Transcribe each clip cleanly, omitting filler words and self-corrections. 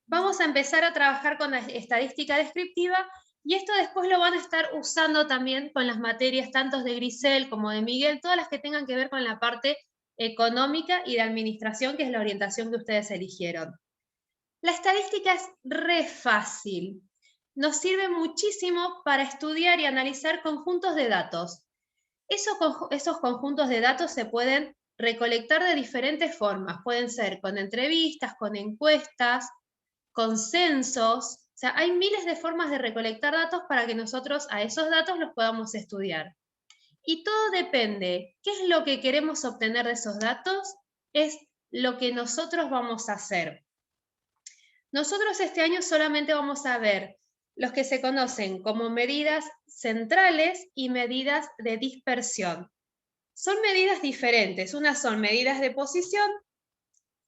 Vamos a empezar a trabajar con la estadística descriptiva y esto después lo van a estar usando también con las materias tanto de Grisel como de Miguel, todas las que tengan que ver con la parte económica y de administración, que es la orientación que ustedes eligieron. La estadística es re fácil. Nos sirve muchísimo para estudiar y analizar conjuntos de datos. Esos conjuntos de datos se pueden recolectar de diferentes formas. Pueden ser con entrevistas, con encuestas, con censos. O sea, hay miles de formas de recolectar datos para que nosotros a esos datos los podamos estudiar. Y todo depende. ¿Qué es lo que queremos obtener de esos datos? Es lo que nosotros vamos a hacer. Nosotros este año solamente vamos a ver los que se conocen como medidas centrales y medidas de dispersión. Son medidas diferentes. Unas son medidas de posición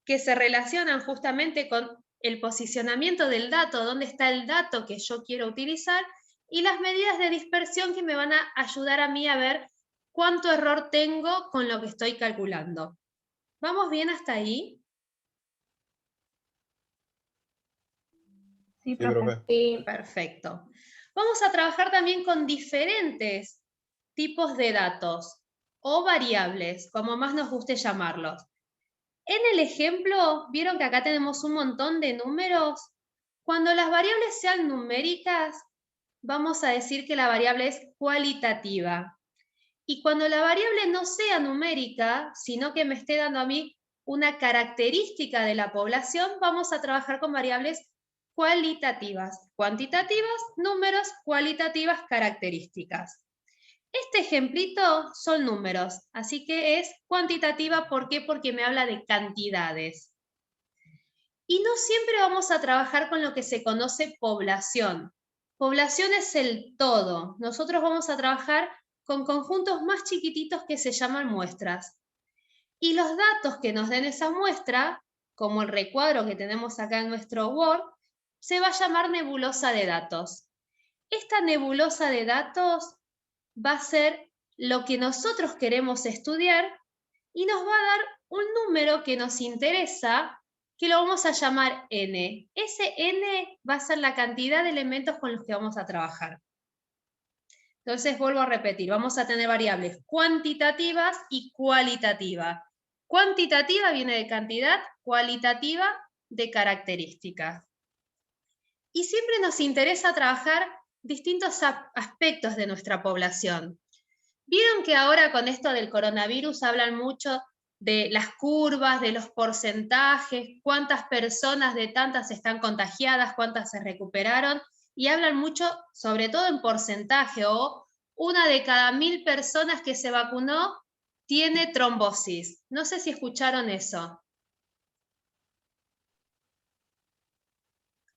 que se relacionan justamente con el posicionamiento del dato, dónde está el dato que yo quiero utilizar, y las medidas de dispersión que me van a ayudar a mí a ver cuánto error tengo con lo que estoy calculando. ¿Vamos bien hasta ahí? Sí, profe. Sí. Perfecto. Vamos a trabajar también con diferentes tipos de datos o variables, como más nos guste llamarlos. En el ejemplo, vieron que acá tenemos un montón de números. Cuando las variables sean numéricas, vamos a decir que la variable es cualitativa. Y cuando la variable no sea numérica, sino que me esté dando a mí una característica de la población, vamos a trabajar con variables cualitativas. Cuantitativas, números, cualitativas, características. Este ejemplito son números, así que es cuantitativa. ¿Por qué? Porque me habla de cantidades. Y no siempre vamos a trabajar con lo que se conoce población. Población es el todo. Nosotros vamos a trabajar con conjuntos más chiquititos que se llaman muestras. Y los datos que nos den esa muestra, como el recuadro que tenemos acá en nuestro Word, se va a llamar nebulosa de datos. Esta nebulosa de datos va a ser lo que nosotros queremos estudiar y nos va a dar un número que nos interesa, que lo vamos a llamar n. Ese n va a ser la cantidad de elementos con los que vamos a trabajar. Entonces, vuelvo a repetir, vamos a tener variables cuantitativas y cualitativas. Cuantitativa viene de cantidad, cualitativa de características. Y siempre nos interesa trabajar distintos aspectos de nuestra población. Vieron que ahora con esto del coronavirus hablan mucho de las curvas, de los porcentajes, cuántas personas de tantas están contagiadas, cuántas se recuperaron, y hablan mucho, sobre todo en porcentaje, o 1 de cada 1000 personas que se vacunó tiene trombosis. No sé si escucharon eso.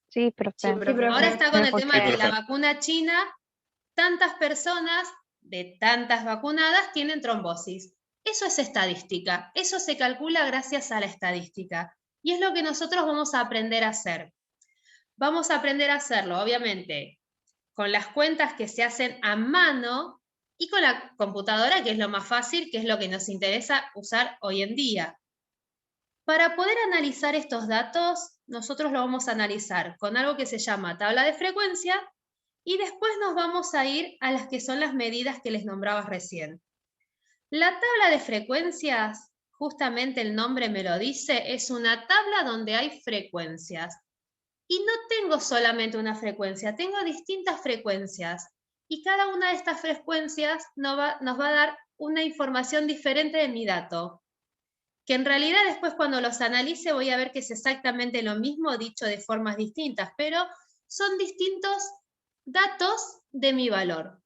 Sí, profe. Sí, profe. Ahora está con el tema Sí, de que la profe. vacuna china, tantas personas de tantas vacunadas tienen trombosis. Eso es estadística, eso se calcula gracias a la estadística. Y es lo que nosotros vamos a aprender a hacer. Vamos a aprender a hacerlo, obviamente, con las cuentas que se hacen a mano y con la computadora, que es lo más fácil, que es lo que nos interesa usar hoy en día. Para poder analizar estos datos, nosotros lo vamos a analizar con algo que se llama tabla de frecuencia y después nos vamos a ir a las que son las medidas que les nombraba recién. La tabla de frecuencias, justamente el nombre me lo dice, es una tabla donde hay frecuencias. Y no tengo solamente una frecuencia, tengo distintas frecuencias. Y cada una de estas frecuencias nos va a dar una información diferente de mi dato, que en realidad después cuando los analice voy a ver que es exactamente lo mismo dicho de formas distintas, pero son distintos datos de mi valor.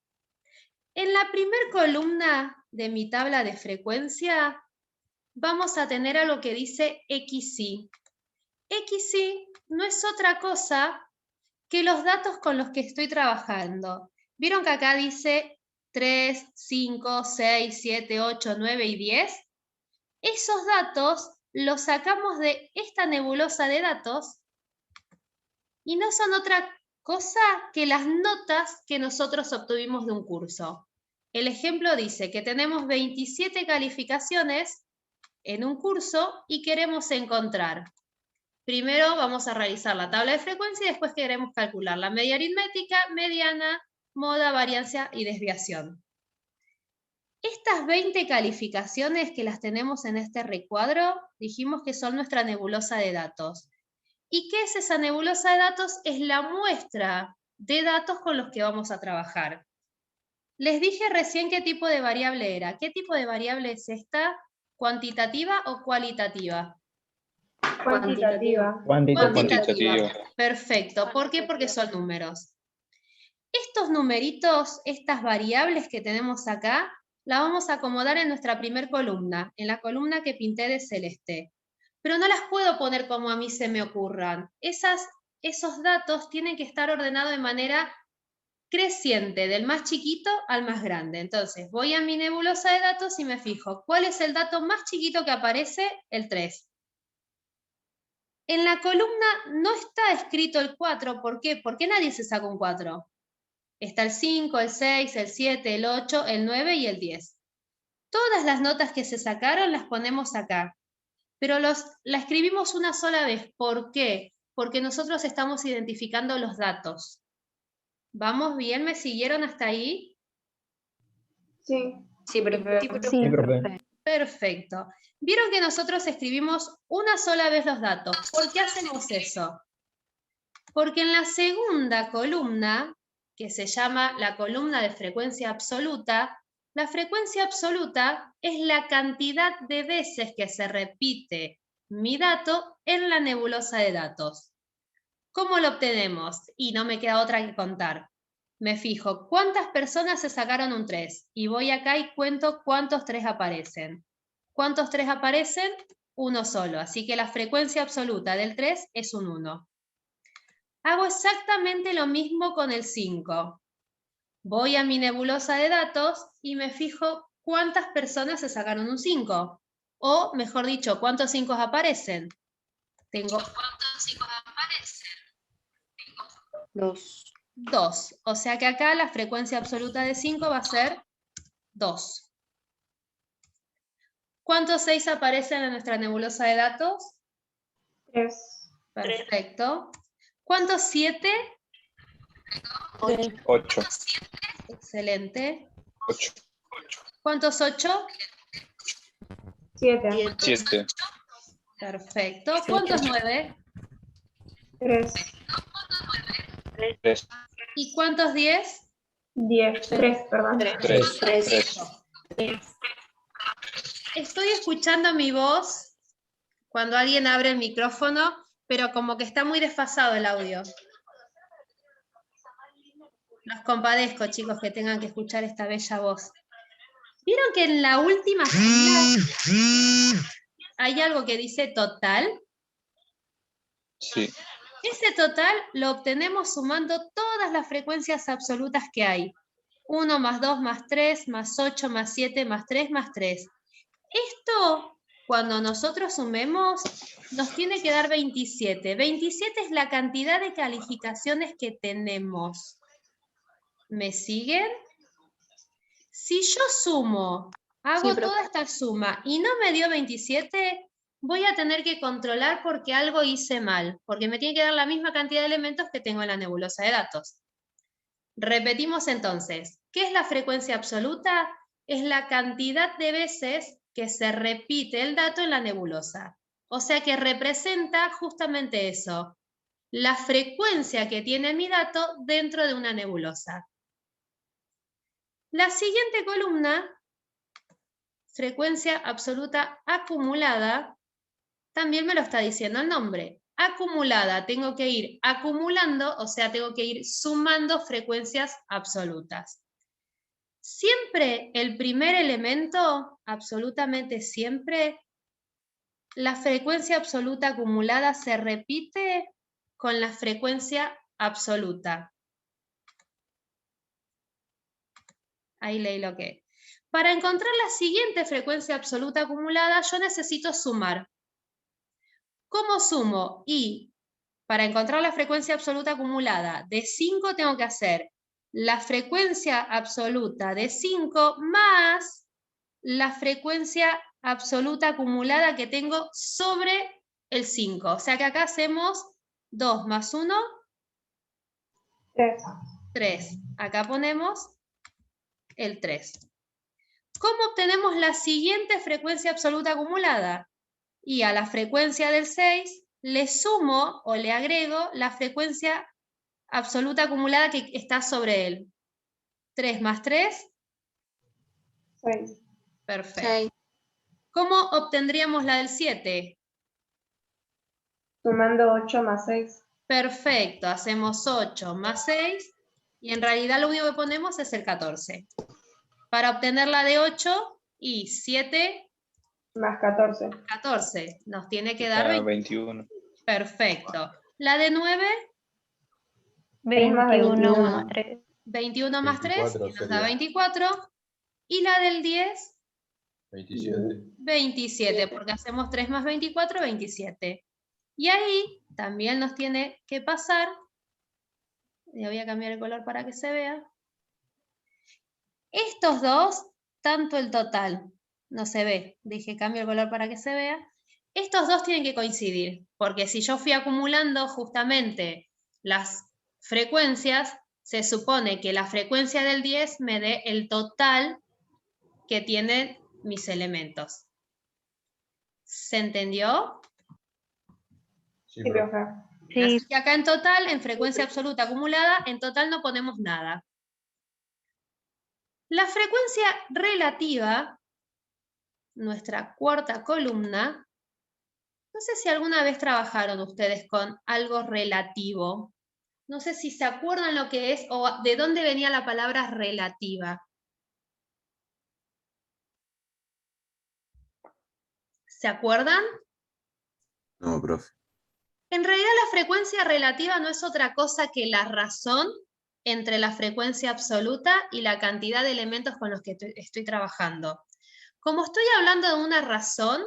En la primer columna de mi tabla de frecuencia vamos a tener algo que dice XY. XY no es otra cosa que los datos con los que estoy trabajando. ¿Vieron que acá dice 3, 5, 6, 7, 8, 9 y 10? Esos datos los sacamos de esta nebulosa de datos y no son otra cosa que las notas que nosotros obtuvimos de un curso. El ejemplo dice que tenemos 27 calificaciones en un curso y queremos encontrar, Primero vamos a realizar la tabla de frecuencia y después queremos calcular la media aritmética, mediana, moda, variancia y desviación. Estas 20 calificaciones que las tenemos en este recuadro, dijimos que son nuestra nebulosa de datos. ¿Y qué es esa nebulosa de datos? Es la muestra de datos con los que vamos a trabajar. Les dije recién qué tipo de variable era. ¿Qué tipo de variable es esta? ¿Cuantitativa o cualitativa? Cuantitativa. Cuantitativa. Perfecto. ¿Por qué? Porque son números. Estos numeritos, estas variables que tenemos acá, las vamos a acomodar en nuestra primer columna, en la columna que pinté de celeste. Pero no las puedo poner como a mí se me ocurran. Esos datos tienen que estar ordenados de manera creciente, del más chiquito al más grande. Entonces, voy a mi nebulosa de datos y me fijo, ¿cuál es el dato más chiquito que aparece? El 3. En la columna no está escrito el 4, ¿por qué? Porque nadie se saca un 4. Está el 5, el 6, el 7, el 8, el 9 y el 10. Todas las notas que se sacaron las ponemos acá, pero la escribimos una sola vez. ¿Por qué? Porque nosotros estamos identificando los datos. ¿Vamos bien? ¿Me siguieron hasta ahí? Sí. Sí, profe. Sí, profe. Perfecto. Vieron que nosotros escribimos una sola vez los datos. ¿Por qué hacemos eso? Porque en la segunda columna, que se llama la columna de frecuencia absoluta, la frecuencia absoluta es la cantidad de veces que se repite mi dato en la nebulosa de datos. ¿Cómo lo obtenemos? Y no me queda otra que contar. Me fijo, ¿cuántas personas se sacaron un 3? Y voy acá y cuento cuántos 3 aparecen. ¿Cuántos 3 aparecen? Uno solo. Así que la frecuencia absoluta del 3 es un 1. Hago exactamente lo mismo con el 5. Voy a mi nebulosa de datos y me fijo cuántas personas se sacaron un 5. O, mejor dicho, ¿cuántos 5 aparecen? ¿Cuántos 5 aparecen? 2. 2. O sea que acá la frecuencia absoluta de 5 va a ser 2. ¿Cuántos 6 aparecen en nuestra nebulosa de datos? 3. Perfecto. ¿Cuántos 7? 8. Excelente. 8. ¿Cuántos 8? 7. 7. Perfecto. ¿Cuántos 9? 3. 3. ¿Y cuántos 10? 10. 3, perdón. 3. 3. Estoy escuchando mi voz cuando alguien abre el micrófono, pero como que está muy desfasado el audio. Los compadezco, chicos, que tengan que escuchar esta bella voz. ¿Vieron que en la última fila hay algo que dice total? Sí. Ese total lo obtenemos sumando todas las frecuencias absolutas que hay. 1 más 2 más 3 más 8 más 7 más 3 más 3. Esto, cuando nosotros sumemos, nos tiene que dar 27. 27 es la cantidad de calificaciones que tenemos. ¿Me siguen? Si yo sumo, hago toda esta suma y no me dio 27, voy a tener que controlar porque algo hice mal, porque me tiene que dar la misma cantidad de elementos que tengo en la nebulosa de datos. Repetimos entonces, ¿qué es la frecuencia absoluta? Es la cantidad de veces que se repite el dato en la nebulosa. O sea que representa justamente eso, la frecuencia que tiene mi dato dentro de una nebulosa. La siguiente columna, frecuencia absoluta acumulada, también me lo está diciendo el nombre. Acumulada, tengo que ir acumulando, o sea, tengo que ir sumando frecuencias absolutas. Siempre el primer elemento, absolutamente siempre, la frecuencia absoluta acumulada se repite con la frecuencia absoluta. Ahí leí lo que. Para encontrar la siguiente frecuencia absoluta acumulada, yo necesito sumar. ¿Cómo sumo? Y para encontrar la frecuencia absoluta acumulada de 5 tengo que hacer la frecuencia absoluta de 5 más la frecuencia absoluta acumulada que tengo sobre el 5. O sea que acá hacemos 2 más 1, 3. 3. Acá ponemos el 3. ¿Cómo obtenemos la siguiente frecuencia absoluta acumulada? Y a la frecuencia del 6 le sumo o le agrego la frecuencia absoluta acumulada que está sobre él. 3 más 3. 6. Perfecto. 6. ¿Cómo obtendríamos la del 7? Sumando 8 más 6. Perfecto, hacemos 8 más 6 y en realidad lo único que ponemos es el 14. Para obtener la de 8 y 7 Más 14. 14. Nos tiene que dar 21. Perfecto. La de 9, 3 más 21 21. más 3. 21 más 3, 24 que nos sería. da 24. Y la del 10, 27. 27, porque hacemos 3 más 24, 27. Y ahí también nos tiene que pasar, le voy a cambiar el color para que se vea, estos dos, tanto el total, no se ve, dije cambio el color para que se vea, estos dos tienen que coincidir, porque si yo fui acumulando justamente las frecuencias, se supone que la frecuencia del 10 me dé el total que tienen mis elementos. ¿Se entendió? Sí, Sí, profe. profe. Sí, Así que acá en total, en frecuencia absoluta acumulada, en total no ponemos nada. La frecuencia relativa, nuestra cuarta columna, no sé si alguna vez trabajaron ustedes con algo relativo. No sé si se acuerdan lo que es o de dónde venía la palabra relativa. ¿Se acuerdan? No, profe. En realidad la frecuencia relativa no es otra cosa que la razón entre la frecuencia absoluta y la cantidad de elementos con los que estoy trabajando. Como estoy hablando de una razón,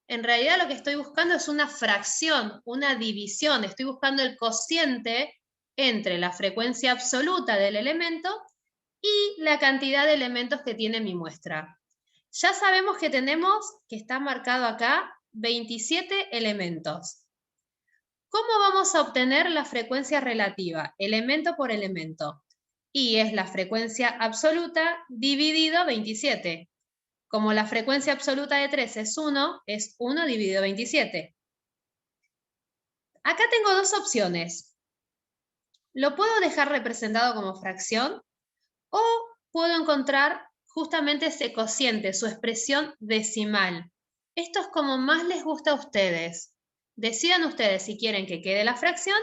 en realidad lo que estoy buscando es una fracción, una división. Estoy buscando el cociente entre la frecuencia absoluta del elemento y la cantidad de elementos que tiene mi muestra. Ya sabemos que tenemos, que está marcado acá, 27 elementos. ¿Cómo vamos a obtener la frecuencia relativa? Elemento por elemento. Y es la frecuencia absoluta dividido 27. Como la frecuencia absoluta de 3 es 1, es 1 dividido 27. Acá tengo dos opciones. Lo puedo dejar representado como fracción o puedo encontrar justamente ese cociente, su expresión decimal. Esto es como más les gusta a ustedes. Decidan ustedes si quieren que quede la fracción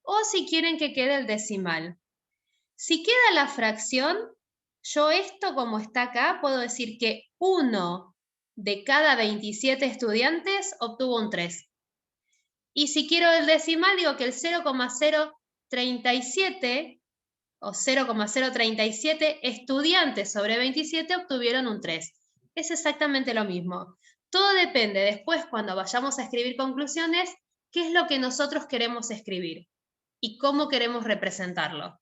o si quieren que quede el decimal. Si queda la fracción, yo esto como está acá, puedo decir que 1 de cada 27 estudiantes obtuvo un 3. Y si quiero el decimal, digo que el 0,037 o 0,037 estudiantes sobre 27 obtuvieron un 3. Es exactamente lo mismo. Todo depende después, cuando vayamos a escribir conclusiones, qué es lo que nosotros queremos escribir y cómo queremos representarlo.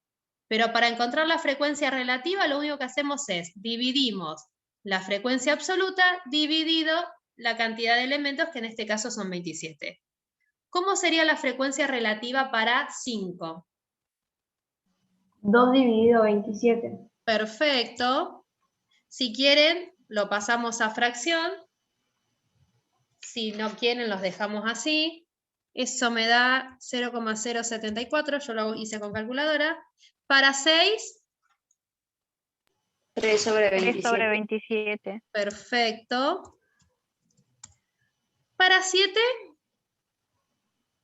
Pero para encontrar la frecuencia relativa, lo único que hacemos es dividimos la frecuencia absoluta dividido la cantidad de elementos, que en este caso son 27. ¿Cómo sería la frecuencia relativa para 5? 2 dividido 27. Perfecto. Si quieren, lo pasamos a fracción. Si no quieren, los dejamos así. Eso me da 0,074, yo lo hice con calculadora. Para 6, 3 sobre 3 27. sobre 27. perfecto. Para 7,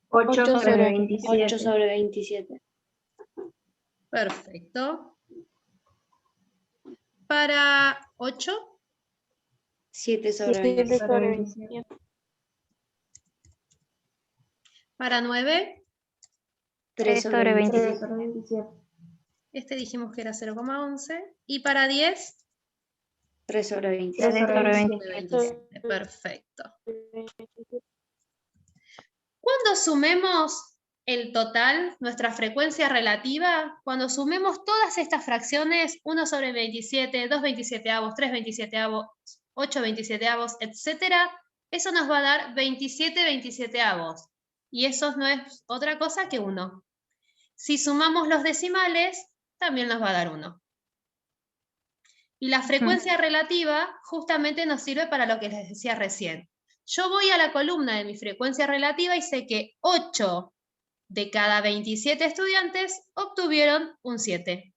8 sobre 27. 8 sobre 27. perfecto. Para 8, 7 sobre 7 27. sobre 27. para 9, 3 sobre sobre 27. 3 sobre 27. este dijimos que era 0,11. Y para 10, 3 sobre 3 27. sobre sobre 27. 27. Perfecto. Cuando sumemos el total, nuestra frecuencia relativa, cuando sumemos todas estas fracciones, 1 sobre 27, 2 27avos, 3 27avos, 8 27avos, etc., eso nos va a dar 27 27avos. Y eso no es otra cosa que 1. Si sumamos los decimales, también nos va a dar 1. Y la frecuencia relativa justamente nos sirve para lo que les decía recién. Yo voy a la columna de mi frecuencia relativa y sé que 8 de cada 27 estudiantes obtuvieron un 7.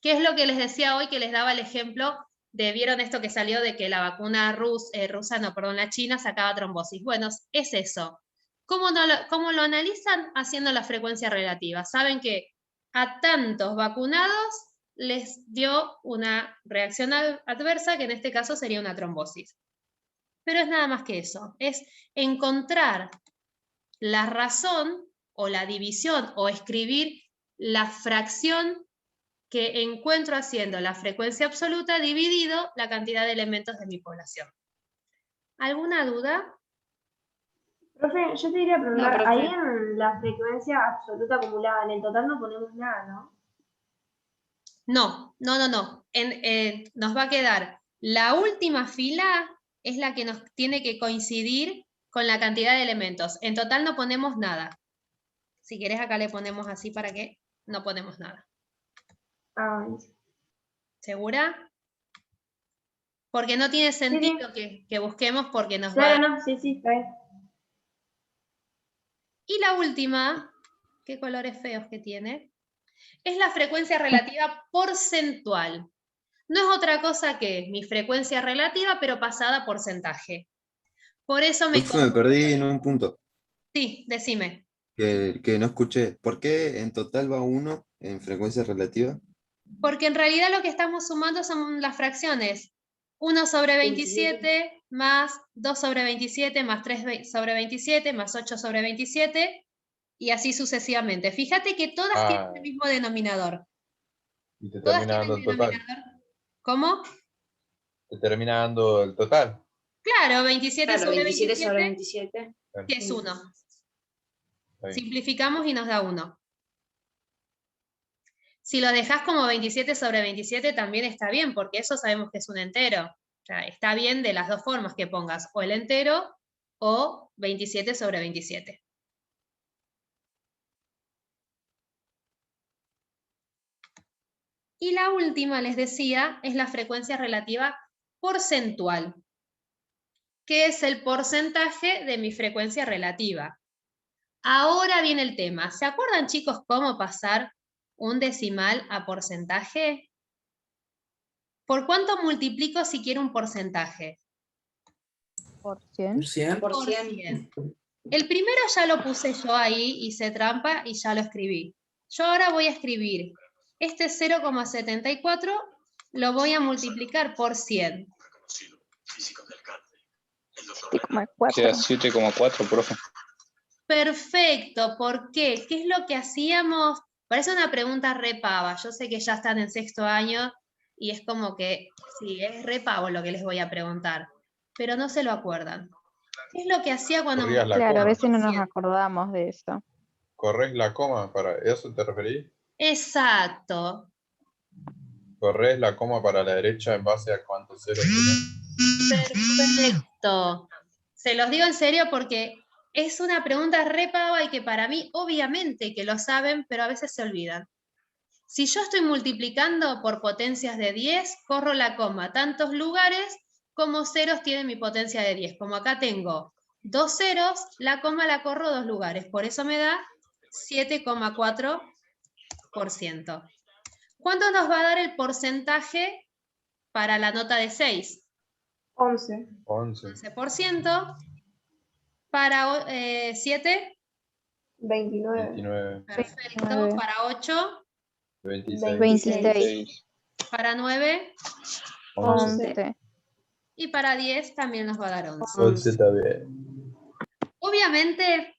¿Qué es lo que les decía hoy, que les daba el ejemplo de, vieron esto que salió de que la vacuna la china sacaba trombosis? Bueno, es eso. ¿Cómo lo analizan? Haciendo la frecuencia relativa. Saben que a tantos vacunados les dio una reacción adversa, que en este caso sería una trombosis. Pero es nada más que eso. Es encontrar la razón o la división o escribir la fracción que encuentro haciendo la frecuencia absoluta dividido la cantidad de elementos de mi población. ¿Alguna duda? Profe, yo te quería preguntar, profe. ahí en la frecuencia absoluta acumulada, en el total no ponemos nada, ¿no? No. Nos va a quedar la última fila, es la que nos tiene que coincidir con la cantidad de elementos. En total no ponemos nada. Si querés acá le ponemos así para que no ponemos nada. Ah, ¿Segura? Porque no tiene sentido que busquemos, porque nos va a... claro, no, sí, está bien. Y la última, qué colores feos que tiene, es la frecuencia relativa porcentual. No es otra cosa que mi frecuencia relativa, pero pasada a porcentaje. Por eso me... Profe, me perdí en un punto Sí, decime. que no escuché. ¿Por qué en total va 1 en frecuencia relativa? Porque en realidad lo que estamos sumando son las fracciones. 1 sobre 27 más 2 sobre 27 más 3 sobre 27 más 8 sobre 27 y así sucesivamente. Fíjate que todas tienen el mismo denominador. Y te Todas termina tienen dando el el total. denominador. ¿Cómo? Te termina dando el total. Claro, 27 Claro, sobre 27 sobre 27, 27. que es 1. Está bien. Simplificamos y nos da 1. Si lo dejás como 27 sobre 27 también está bien, porque eso sabemos que es un entero. O sea, está bien de las dos formas que pongas, o el entero o 27 sobre 27. Y la última, les decía, es la frecuencia relativa porcentual, que es el porcentaje de mi frecuencia relativa. Ahora viene el tema. ¿Se acuerdan, chicos, cómo pasar un decimal a porcentaje? ¿Por cuánto multiplico si quiero un porcentaje? Por 100. Por Por 100. 100. El primero ya lo puse yo ahí, hice trampa y ya lo escribí. Yo ahora voy a escribir este 0,74, lo voy a multiplicar por 100. 7,4. Queda 7,4, profe. Perfecto, ¿por qué? ¿Qué es lo que hacíamos? Parece una pregunta re pava, yo sé que ya están en 6º año y es como que, sí, es re pavo lo que les voy a preguntar, pero no se lo acuerdan. ¿Qué es lo que hacía cuando... Corrías la Claro, a coma. veces no nos 100? acordamos de eso. ¿Corres la coma para eso te referís? Exacto. ¿Corres la coma para la derecha en base a cuántos ceros tenés? Perfecto. Se los digo en serio porque es una pregunta re pava y que para mí obviamente que lo saben, pero a veces se olvidan. Si yo estoy multiplicando por potencias de 10, corro la coma tantos lugares como ceros tiene mi potencia de 10. Como acá tengo 2 ceros, la coma la corro 2 lugares. Por eso me da 7,4%. ¿Cuánto nos va a dar el porcentaje para la nota de 6? 11. 11. 11%. Para 7. 29. 29. Perfecto. 29. Para 8. 26. 26. Para 9. 11. 11. Y para 10 también nos va a dar 11. 11 está bien. Obviamente,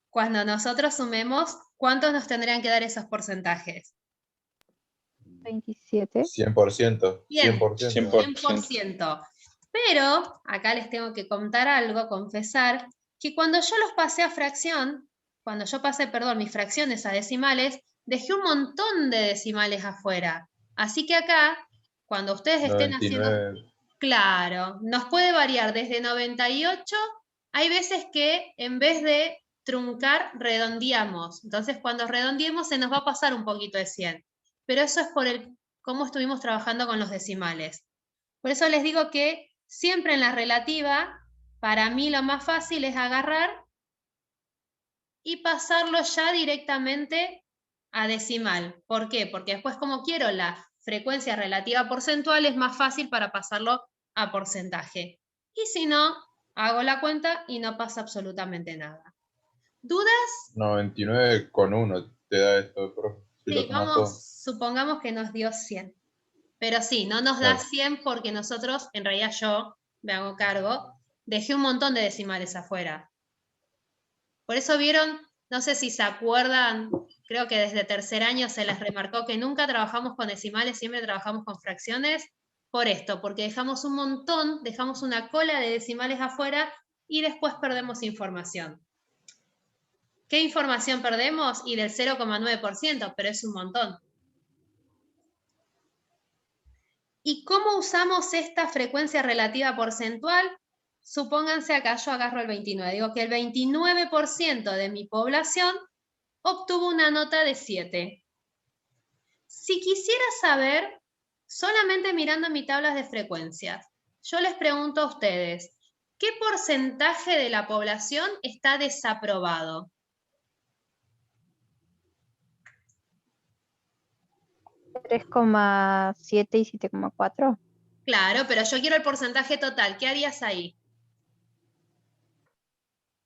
cuando nosotros sumemos, ¿cuántos nos tendrían que dar esos porcentajes? 27. 100%. Bien. 100%. 100%. Pero, acá les tengo que contar algo, confesar, que cuando yo los pasé a fracción, cuando yo pasé, perdón, mis fracciones a decimales, dejé un montón de decimales afuera. Así que acá, cuando ustedes estén haciendo... 99. Claro, nos puede variar desde 98, hay veces que en vez de truncar, redondeamos. Entonces, cuando redondeemos se nos va a pasar un poquito de 100. Pero eso es por cómo estuvimos trabajando con los decimales. Por eso les digo que siempre en la relativa, para mí lo más fácil es agarrar y pasarlo ya directamente a decimal. ¿Por qué? Porque después, como quiero la frecuencia relativa porcentual, es más fácil para pasarlo a porcentaje. Y si no, hago la cuenta y no pasa absolutamente nada. ¿Dudas? 99,1 te da esto, profe. Si lo Sí, sumás todo. supongamos que nos dio 100. Pero sí, no nos da 100 porque nosotros, en realidad yo me hago cargo, dejé un montón de decimales afuera. Por eso vieron, no sé si se acuerdan, creo que desde tercer año se les remarcó que nunca trabajamos con decimales, siempre trabajamos con fracciones, por esto, porque dejamos un montón, dejamos una cola de decimales afuera y después perdemos información. ¿Qué información perdemos? Y del 0,9%, pero es un montón. ¿Y cómo usamos esta frecuencia relativa porcentual? Supónganse acá yo agarro el 29, digo que el 29% de mi población obtuvo una nota de 7. Si quisiera saber, solamente mirando mi tabla de frecuencias, yo les pregunto a ustedes, ¿qué porcentaje de la población está desaprobado? ¿3,7 y 7,4? Claro, pero yo quiero el porcentaje total. ¿Qué harías ahí?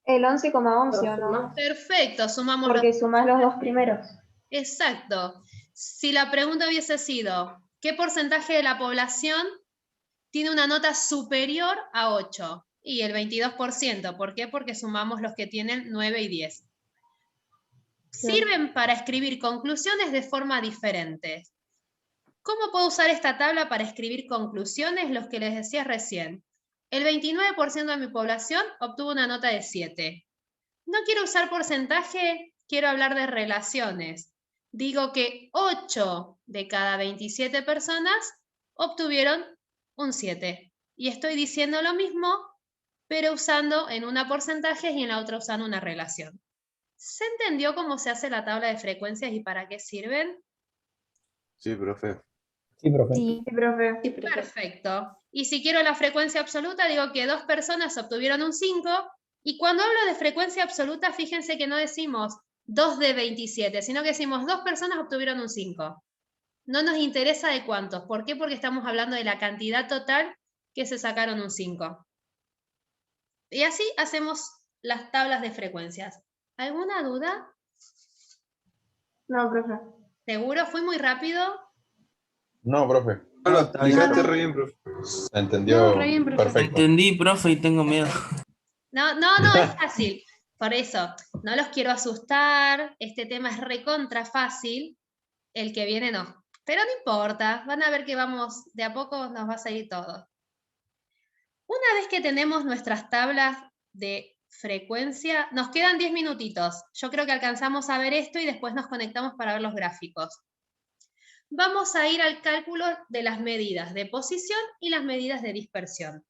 El 11,11 ¿o no? Perfecto, sumamos los... Porque sumás los dos primeros. Exacto. Si la pregunta hubiese sido, ¿qué porcentaje de la población tiene una nota superior a 8? Y el 22%. ¿Por qué? Porque sumamos los que tienen 9 y 10. Sirven para escribir conclusiones de forma diferente. ¿Cómo puedo usar esta tabla para escribir conclusiones? Los que les decía recién. El 29% de mi población obtuvo una nota de 7. No quiero usar porcentaje, quiero hablar de relaciones. Digo que 8 de cada 27 personas obtuvieron un 7. Y estoy diciendo lo mismo, pero usando en una porcentajes y en la otra usando una relación. ¿Se entendió cómo se hace la tabla de frecuencias y para qué sirven? Sí, profe. Sí, profe. Sí. Sí, profe. Sí, profe. Perfecto. Y si quiero la frecuencia absoluta, digo que 2 personas obtuvieron un 5. Y cuando hablo de frecuencia absoluta, fíjense que no decimos 2 de 27, sino que decimos 2 personas obtuvieron un 5. No nos interesa de cuántos. ¿Por qué? Porque estamos hablando de la cantidad total que se sacaron un 5. Y así hacemos las tablas de frecuencias. ¿Alguna duda? No, profe. ¿Seguro? ¿Fue muy rápido? No, profe. No, lo explicaste re bien, profe. Se entendió No, re bien, profe. perfecto. Entendí, profe, y tengo miedo. No, es fácil. Por eso, no los quiero asustar. Este tema es recontra fácil. El que viene no. Pero no importa. Van a ver que vamos, de a poco nos va a salir todo. Una vez que tenemos nuestras tablas de frecuencia, nos quedan 10 minutitos. Yo creo que alcanzamos a ver esto y después nos conectamos para ver los gráficos. Vamos a ir al cálculo de las medidas de posición y las medidas de dispersión.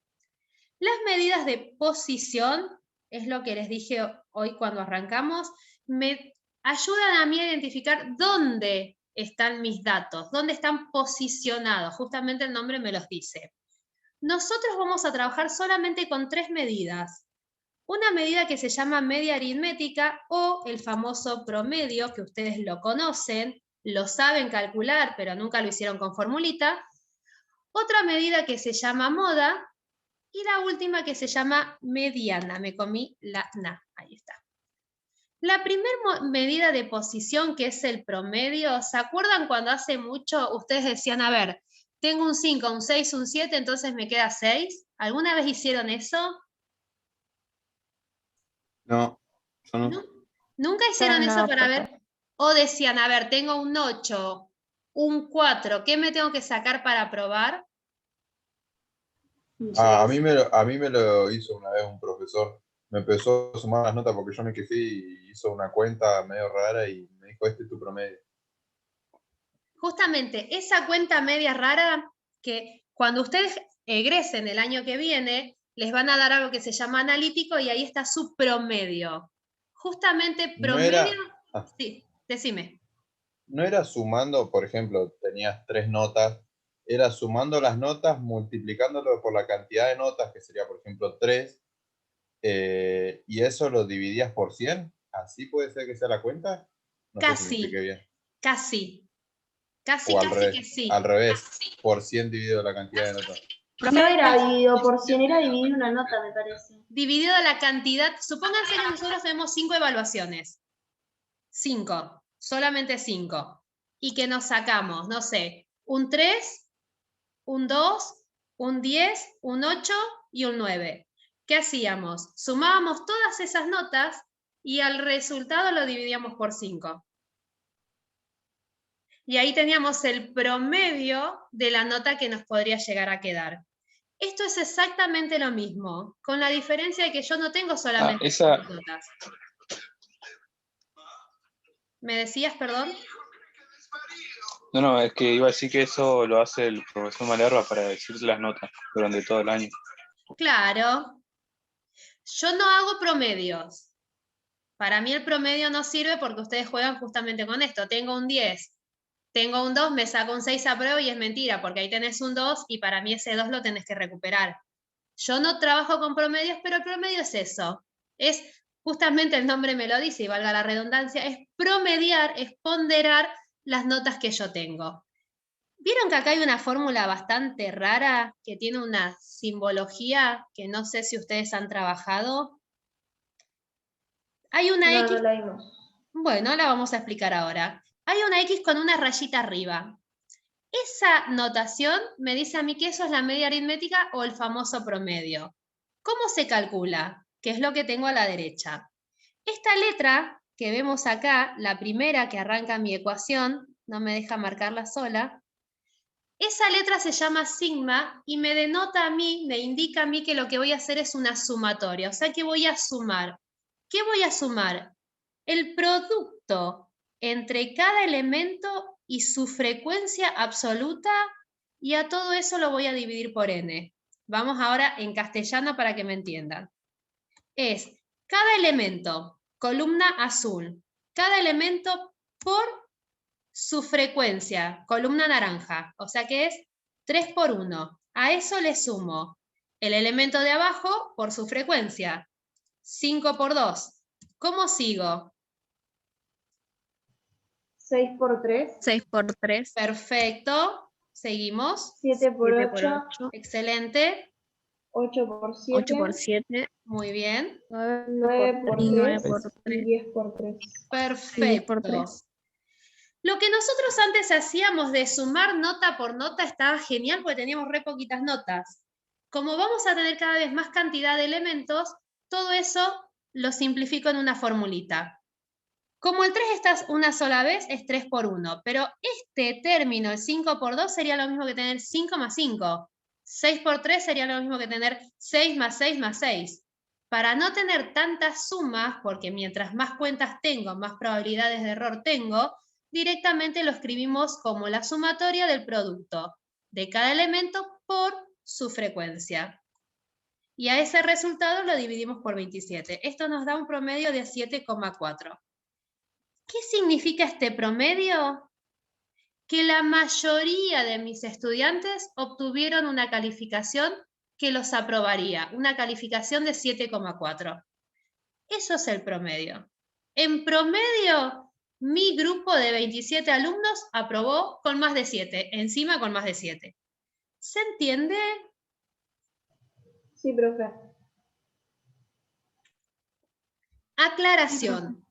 Las medidas de posición, es lo que les dije hoy cuando arrancamos, me ayudan a mí a identificar dónde están mis datos, dónde están posicionados. Justamente el nombre me los dice. Nosotros vamos a trabajar solamente con 3 medidas. Una medida que se llama media aritmética o el famoso promedio, que ustedes lo conocen, lo saben calcular, pero nunca lo hicieron con formulita. Otra medida que se llama moda. Y la última que se llama mediana. Me comí la na. Ahí está. La primera medida de posición, que es el promedio, ¿se acuerdan cuando hace mucho ustedes decían, a ver, tengo un 5, un 6, un 7, entonces me queda 6? ¿Alguna vez hicieron eso? No, yo no. ¿Nunca hicieron No, eso para profe. ver? O decían, a ver, tengo un 8, un 4, ¿qué me tengo que sacar para probar? A mí me lo hizo una vez un profesor. Me empezó a sumar las notas porque yo me quejé y hizo una cuenta medio rara y me dijo, este es tu promedio. Justamente esa cuenta media rara, que cuando ustedes egresen el año que viene, les van a dar algo que se llama analítico y ahí está su promedio. Justamente No promedio... era, Sí, decime. no era sumando, por ejemplo, tenías 3 notas, era sumando las notas, multiplicándolo por la cantidad de notas, que sería, por ejemplo, 3, y eso lo dividías por 100. ¿Así puede ser que sea la cuenta? No sé si me expliqué bien. Casi O al que revés, sí. al revés, por 100 dividido la cantidad de notas. No era dividido por 100, era dividido una nota, me parece. Dividido la cantidad, supónganse que nosotros tenemos 5 evaluaciones. 5, solamente 5. Y que nos sacamos, no sé, un 3, un 2, un 10, un 8 y un 9. ¿Qué hacíamos? Sumábamos todas esas notas y al resultado lo dividíamos por 5. Y ahí teníamos el promedio de la nota que nos podría llegar a quedar. Esto es exactamente lo mismo, con la diferencia de que yo no tengo solamente esa- 5 notas. ¿Me decías, perdón? No, es que iba a decir que eso lo hace el profesor Malerva para decirte las notas durante todo el año. Claro. Yo no hago promedios. Para mí el promedio no sirve porque ustedes juegan justamente con esto. Tengo un 10, tengo un 2, me saco un 6 a prueba y es mentira, porque ahí tenés un 2 y para mí ese 2 lo tenés que recuperar. Yo no trabajo con promedios, pero el promedio es eso. Es, justamente el nombre me lo dice, y valga la redundancia, es promediar, es ponderar las notas que yo tengo. ¿Vieron que acá hay una fórmula bastante rara que tiene una simbología que no sé si ustedes han trabajado? Hay una No, X, no la vimos. bueno, la vamos a explicar ahora. Hay una X con una rayita arriba. Esa notación me dice a mí que eso es la media aritmética o el famoso promedio. ¿Cómo se calcula? Que es lo que tengo a la derecha. Esta letra que vemos acá, la primera que arranca mi ecuación, no me deja marcarla sola, esa letra se llama sigma y me denota a mí, me indica a mí que lo que voy a hacer es una sumatoria, o sea que voy a sumar. ¿Qué voy a sumar? El producto entre cada elemento y su frecuencia absoluta, y a todo eso lo voy a dividir por n. Vamos ahora en castellano para que me entiendan. Es cada elemento, columna azul, cada elemento por su frecuencia, columna naranja, o sea que es 3 por 1. A eso le sumo el elemento de abajo por su frecuencia, 5 por 2. ¿Cómo sigo? 6 por 3. 6 por 3. Perfecto. Seguimos. 7 por 7 por 8. 8. Excelente. 8 por 7. 8 por 7. Muy bien. 9 por 9 3. por Y 3. 10 por 3. 10 Perfecto. por 3. Lo que nosotros antes hacíamos de sumar nota por nota estaba genial porque teníamos re poquitas notas. Como vamos a tener cada vez más cantidad de elementos, todo eso lo simplifico en una formulita. Como el 3 está una sola vez, es 3 por 1, pero este término, el 5 por 2, sería lo mismo que tener 5 más 5. 6 por 3 sería lo mismo que tener 6 más 6 más 6. Para no tener tantas sumas, porque mientras más cuentas tengo, más probabilidades de error tengo, directamente lo escribimos como la sumatoria del producto de cada elemento por su frecuencia. Y a ese resultado lo dividimos por 27. Esto nos da un promedio de 7,4. ¿Qué significa este promedio? Que la mayoría de mis estudiantes obtuvieron una calificación que los aprobaría, una calificación de 7,4. Eso es el promedio. En promedio, mi grupo de 27 alumnos aprobó con más de 7, encima con más de 7. ¿Se entiende? Sí, profe. Aclaración.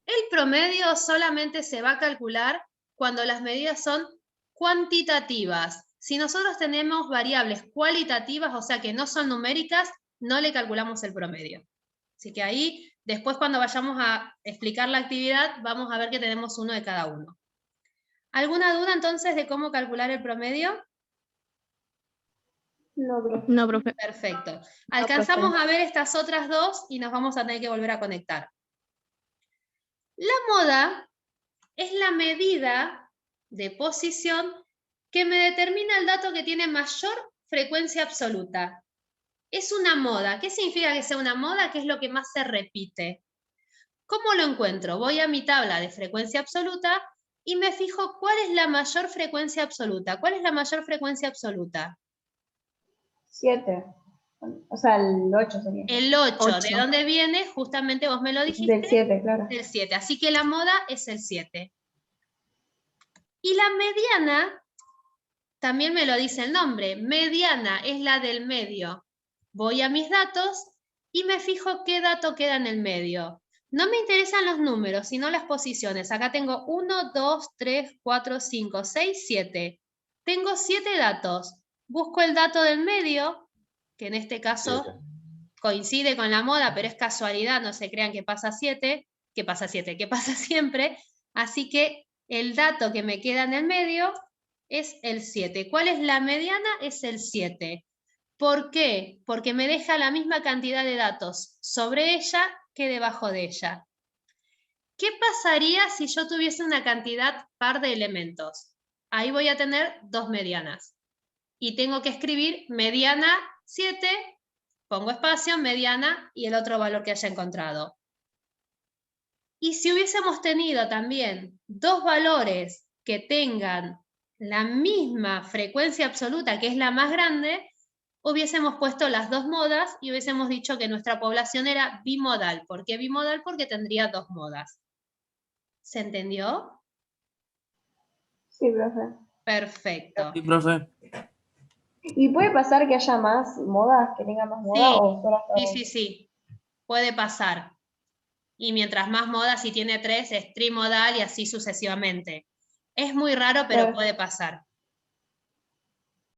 El promedio solamente se va a calcular cuando las medidas son cuantitativas. Si nosotros tenemos variables cualitativas, o sea que no son numéricas, no le calculamos el promedio. Así que ahí, después cuando vayamos a explicar la actividad, vamos a ver que tenemos uno de cada uno. ¿Alguna duda entonces de cómo calcular el promedio? No, profe. No, profe. Perfecto. Alcanzamos a ver estas otras dos y nos vamos a tener que volver a conectar. La moda es la medida de posición que me determina el dato que tiene mayor frecuencia absoluta. Es una moda. ¿Qué significa que sea una moda? ¿Qué es lo que más se repite? ¿Cómo lo encuentro? Voy a mi tabla de frecuencia absoluta y me fijo cuál es la mayor frecuencia absoluta. ¿Cuál es la mayor frecuencia absoluta? 7. O sea, el 8 sería. El 8. ¿De Ocho. dónde viene? Justamente vos me lo dijiste. Del 7, claro. Del 7. Así que la moda es el 7. Y la mediana, también me lo dice el nombre. Mediana es la del medio. Voy a mis datos y me fijo qué dato queda en el medio. No me interesan los números, sino las posiciones. Acá tengo 1, 2, 3, 4, 5, 6, 7. Tengo 7 datos. Busco el dato del medio, que en este caso coincide con la moda, pero es casualidad, no se crean que pasa 7, que pasa siempre. Así que el dato que me queda en el medio es el 7. ¿Cuál es la mediana? Es el 7. ¿Por qué? Porque me deja la misma cantidad de datos sobre ella que debajo de ella. ¿Qué pasaría si yo tuviese una cantidad par de elementos? Ahí voy a tener 2 medianas. Y tengo que escribir mediana 7, pongo espacio, mediana y el otro valor que haya encontrado. Y si hubiésemos tenido también 2 valores que tengan la misma frecuencia absoluta, que es la más grande, hubiésemos puesto las 2 modas y hubiésemos dicho que nuestra población era bimodal. ¿Por qué bimodal? Porque tendría 2 modas. ¿Se entendió? Sí, profe. Perfecto. Sí, profe. ¿Y puede pasar que haya más modas, que tengan más modas Sí, o solo hasta dos? sí. Puede pasar. Y mientras más modas, si tiene 3, es trimodal y así sucesivamente. Es muy raro, pero Claro. puede pasar.